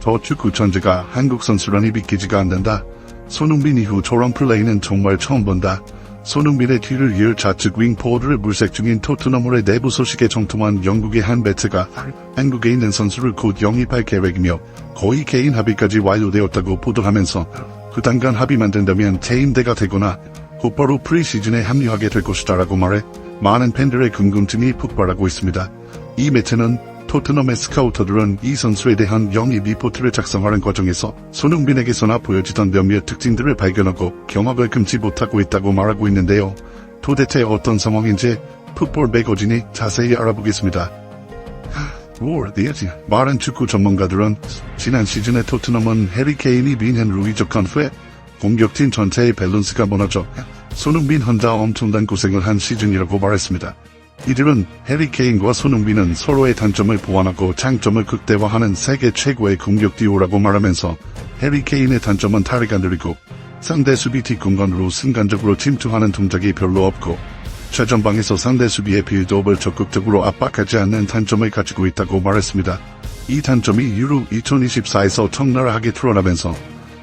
더 축구 천재가 한국 선수라니 믿기지가 않는다. 손흥민 이후 저런 플레이는 정말 처음 본다. 손흥민의 뒤를 이을 좌측 윙포워드를 물색 중인 토트넘의 내부 소식에 정통한 영국의 한 매체가 한국에 있는 선수를 곧 영입할 계획이며 거의 개인 합의까지 완료되었다고 보도하면서 조만간 합의만 된다면 재임대가 되거나 곧바로 프리시즌에 합류하게 될 것이다라고 말해 많은 팬들의 궁금증이 폭발하고 있습니다. 이 매체는 토트넘의 스카우터들은 이 선수에 대한 영입 리포트를 작성하는 과정에서 손흥민에게서나 보여지던 몇몇 특징들을 발견하고 경악을 금치 못하고 있다고 말하고 있는데요. 도대체 어떤 상황인지 풋볼 매거진이 자세히 알아보겠습니다. 많은 축구 전문가들은 지난 시즌에 토트넘은 해리 케인이 빈 루이 적한 후에 공격팀 전체의 밸런스가 무너져 손흥민 혼자 엄청난 고생을 한 시즌이라고 말했습니다. 이들은 해리 케인과 손흥민은 서로의 단점을 보완하고 장점을 극대화하는 세계 최고의 공격 듀오라고 말하면서 해리 케인의 단점은 다리가 느리고 상대 수비 뒷공간으로 순간적으로 침투하는 동작이 별로 없고 최전방에서 상대 수비의 빌드업을 적극적으로 압박하지 않는 단점을 가지고 있다고 말했습니다. 이 단점이 유로 2024에서 적나라하게 드러나면서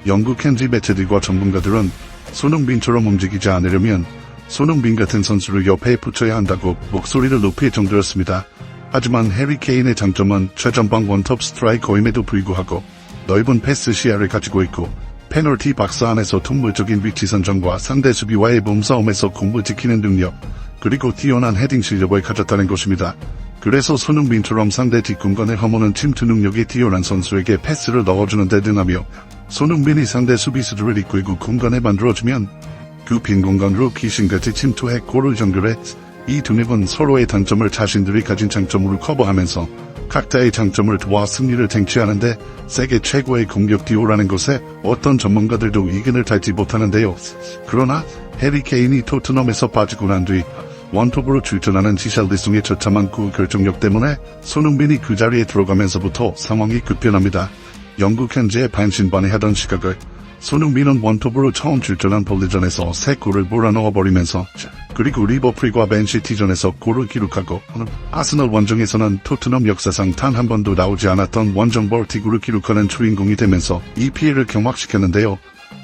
영국 현지 매체들과 전문가들은 손흥민처럼 움직이지 않으려면 손흥민 같은 선수를 옆에 붙여야 한다고 목소리를 높일 정도였습니다. 하지만 해리 케인의 장점은 최전방 원톱 스트라이커임에도 불구하고 넓은 패스 시야를 가지고 있고 페널티 박스 안에서 통물적인 위치 선정과 상대 수비와의 몸싸움에서 공을 지키는 능력, 그리고 뛰어난 헤딩 실력을 가졌다는 것입니다. 그래서 손흥민처럼 상대 뒷공간을 허무는 침투 능력이 뛰어난 선수에게 패스를 넣어주는 데 등하며 손흥민이 상대 수비수들을 이끌고 공간을 만들어주면 그 빈 공간으로 귀신같이 침투해 골을 연결해 이 두 명은 서로의 단점을 자신들이 가진 장점으로 커버하면서 각자의 장점을 도와 승리를 쟁취하는데 세계 최고의 공격 듀오라는 것에 어떤 전문가들도 이견을 달지 못하는데요. 그러나 해리 케인이 토트넘에서 빠지고 난 뒤 원톱으로 출전하는 지샬리송의 처참한 결정력 때문에 손흥민이 그 자리에 들어가면서부터 상황이 급변합니다. 영국 현지에 반신반의하던 시각을 손흥민은 원톱으로 처음 출전한 볼리전에서 3골을 몰아넣어버리면서 그리고 리버풀과 맨시티전에서 골을 기록하고 아스널 원정에서는 토트넘 역사상 단 한 번도 나오지 않았던 원정 벌티골을 기록하는 주인공이 되면서 이 피해를 경확시켰는데요.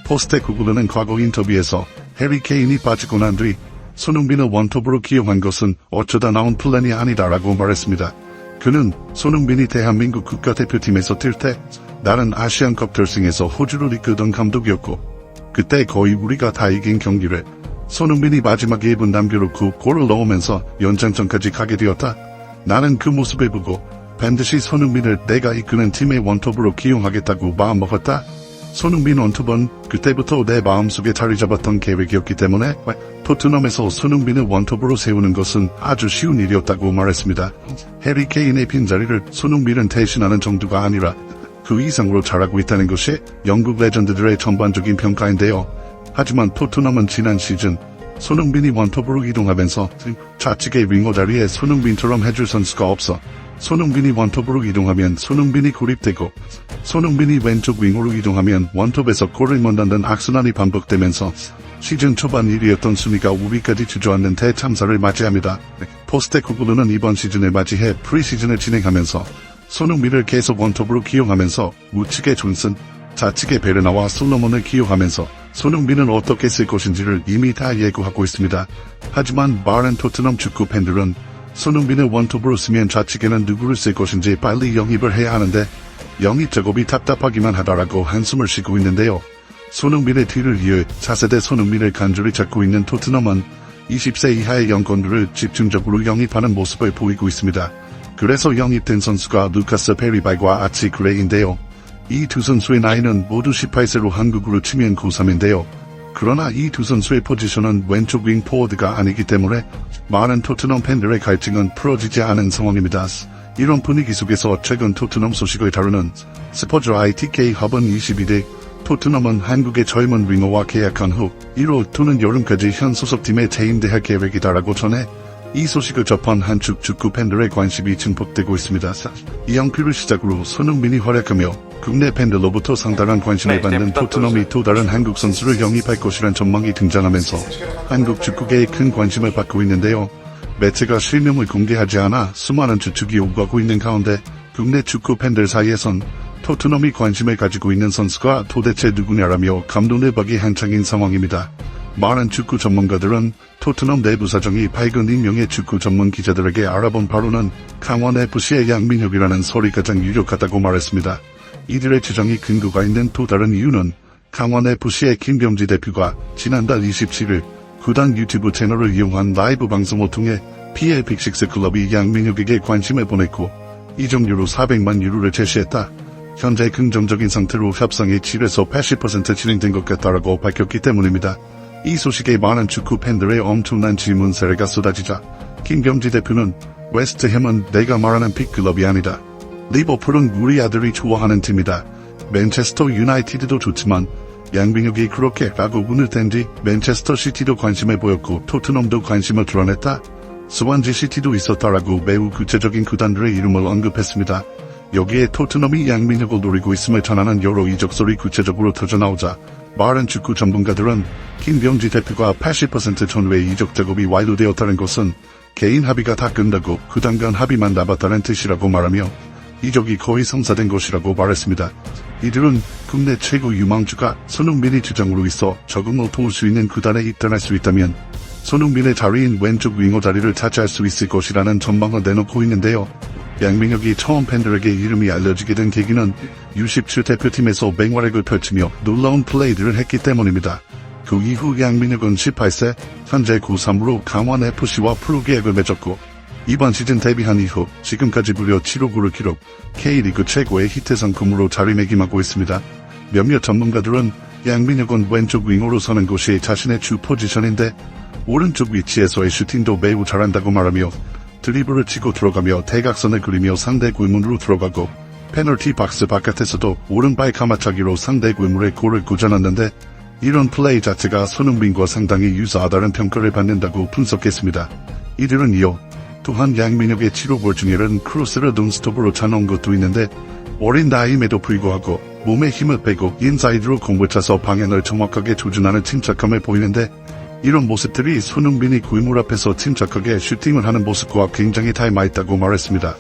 포스테코글루는 과거 인터뷰에서 해리 케인이 빠지고 난 뒤 손흥민을 원톱으로 기용한 것은 어쩌다 나온 플랜이 아니다라고 말했습니다. 그는 손흥민이 대한민국 국가대표팀에서 뛸 때 나는 아시안컵 결승에서 호주를 이끌던 감독이었고 그때 거의 우리가 다 이긴 경기를 손흥민이 마지막 1분 남겨놓고 골을 넣으면서 연장전까지 가게 되었다. 나는 그 모습을 보고 반드시 손흥민을 내가 이끄는 팀의 원톱으로 기용하겠다고 마음먹었다. 손흥민 원톱은 그때부터 내 마음속에 자리 잡았던 계획이었기 때문에 토트넘에서 손흥민을 원톱으로 세우는 것은 아주 쉬운 일이었다고 말했습니다. 해리 케인의 빈자리를 손흥민은 대신하는 정도가 아니라 그 이상으로 잘하고 있다는 것이 영국 레전드들의 전반적인 평가인데요. 하지만 토트넘은 지난 시즌 손흥민이 원톱으로 이동하면서 좌측의 윙어 자리에 손흥민처럼 해줄 선수가 없어 손흥민이 원톱으로 이동하면 손흥민이 고립되고 손흥민이 왼쪽 윙어로 이동하면 원톱에서 골을 못 넣는 악순환이 반복되면서 시즌 초반 1위였던 순위가 5위까지 주저앉는 대참사를 맞이합니다. 포스테코글루는 이번 시즌을 맞이해 프리시즌을 진행하면서 손흥민을 계속 원톱으로 기용하면서 우측의 존슨, 좌측의 베르나와 솔로몬을 기용하면서 손흥민은 어떻게 쓸 것인지를 이미 다 예고하고 있습니다. 하지만 많은 토트넘 축구 팬들은 손흥민을 원톱으로 쓰면 좌측에는 누구를 쓸 것인지 빨리 영입을 해야 하는데 영입 작업이 답답하기만 하다라고 한숨을 쉬고 있는데요. 손흥민의 뒤를 이을 차세대 손흥민을 간절히 찾고 있는 토트넘은 20세 이하의 영건들을 집중적으로 영입하는 모습을 보이고 있습니다. 그래서 영입된 선수가 루카스 페리발과 아치 그레이인데요. 이 두 선수의 나이는 모두 18세로 한국으로 치면 고3인데요. 그러나 이 두 선수의 포지션은 왼쪽 윙 포워드가 아니기 때문에 많은 토트넘 팬들의 갈증은 풀어지지 않은 상황입니다. 이런 분위기 속에서 최근 토트넘 소식을 다루는 스포츠 ITK 허브는 22일 토트넘은 한국의 젊은 윙어와 계약한 후 1월 또는 여름까지 현 소속팀에 재임대할 계획이다라고 전해 이 소식을 접한 한축 축구 팬들의 관심이 증폭되고 있습니다. 이 영표를 시작으로 손흥민이 활약하며 국내 팬들로부터 상당한 관심을 받는 토트넘이 또 다른 한국 선수를 영입할 것이란 전망이 등장하면서 한국 축구계에 큰 관심을 받고 있는데요. 매체가 실명을 공개하지 않아 수많은 추측이 오가고 있는 가운데 국내 축구 팬들 사이에선 토트넘이 관심을 가지고 있는 선수가 도대체 누구냐라며 감동을 받기 한창인 상황입니다. 많은 축구 전문가들은 토트넘 내부 사정이 밝은 익명의 축구 전문 기자들에게 알아본 바로는 강원FC의 양민혁이라는 설이 가장 유력하다고 말했습니다. 이들의 주장이 근거가 있는 또 다른 이유는 강원FC의 김병지 대표가 지난달 27일 구단 유튜브 채널을 이용한 라이브 방송을 통해 PL 빅식스 클럽이 양민혁에게 관심을 보냈고 이적료로 400만 유로를 제시했다. 현재 긍정적인 상태로 협상이 7에서 80% 진행된 것 같다라고 밝혔기 때문입니다. 이 소식에 많은 축구 팬들의 엄청난 질문 세례가 쏟아지자 김병지 대표는 웨스트햄은 내가 말하는 빅클럽이 아니다. 리버풀은 우리 아들이 좋아하는 팀이다. 맨체스터 유나이티드도 좋지만 양민혁이 그렇게 라고 운을 뗀 뒤 맨체스터 시티도 관심을 보였고 토트넘도 관심을 드러냈다. 스완지 시티도 있었다라고 매우 구체적인 구단들의 이름을 언급했습니다. 여기에 토트넘이 양민혁을 노리고 있음을 전하는 여러 이적설이 구체적으로 터져나오자 많은 축구 전문가들은 김병지 대표가 80% 전후의 이적 작업이 완료되었다는 것은 개인 합의가 다 끝나고 구단 간 합의만 남았다는 뜻이라고 말하며 이적이 거의 성사된 것이라고 말했습니다. 이들은 국내 최고 유망주가 손흥민의 주장으로 있어 적응을 도울 수 있는 구단에 입단할 수 있다면 손흥민의 자리인 왼쪽 윙어 자리를 차지할 수 있을 것이라는 전망을 내놓고 있는데요. 양민혁이 처음 팬들에게 이름이 알려지게 된 계기는 U17 대표팀에서 맹활약을 펼치며 놀라운 플레이들을 했기 때문입니다. 그 이후 양민혁은 18세, 현재 고3으로 강원FC와 프로계약을 맺었고 이번 시즌 데뷔한 이후 지금까지 무려 7호 골을 기록, K리그 최고의 히트 상품으로 자리매김하고 있습니다. 몇몇 전문가들은 양민혁은 왼쪽 윙어로 서는 것이 자신의 주 포지션인데 오른쪽 위치에서의 슈팅도 매우 잘한다고 말하며 드리블을 치고 들어가며 대각선을 그리며 상대 골문으로 들어가고 페널티 박스 바깥에서도 오른발 가마차기로 상대 골문에 골을 꽂아놨는데 이런 플레이 자체가 손흥민과 상당히 유사하다는 평가를 받는다고 분석했습니다. 이들은 이어 또한 양민혁의 7호 골 중에는 크로스를 논스톱으로 차놓은 것도 있는데 어린 나이임에도 불구하고 몸에 힘을 빼고 인사이드로 공을 차서 방향을 정확하게 조준하는 침착함을 보이는데 이런 모습들이 손흥민이 골문 앞에서 침착하게 슈팅을 하는 모습과 굉장히 닮아있다고 말했습니다.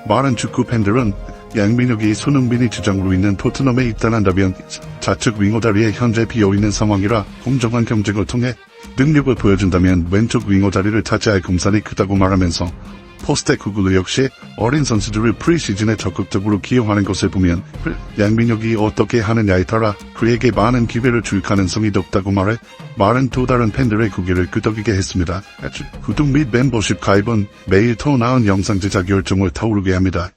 많은 축구 팬들은 양민혁이 손흥민이 주장으로 있는 토트넘에 입단한다면 좌측 윙어 자리에 현재 비어있는 상황이라 공정한 경쟁을 통해 능력을 보여준다면 왼쪽 윙어 자리를 차지할 공산이 크다고 말하면서 포스테코글루 역시 어린 선수들을 프리시즌에 적극적으로 기용하는 것을 보면 양민혁이 어떻게 하느냐에 따라 그에게 많은 기회를 줄 가능성이 높다고 말해 많은 또 다른 팬들의 고개를 끄덕이게 했습니다. 구독 및 멤버십 가입은 매일 더 나은 영상 제작 열정을 타오르게 합니다.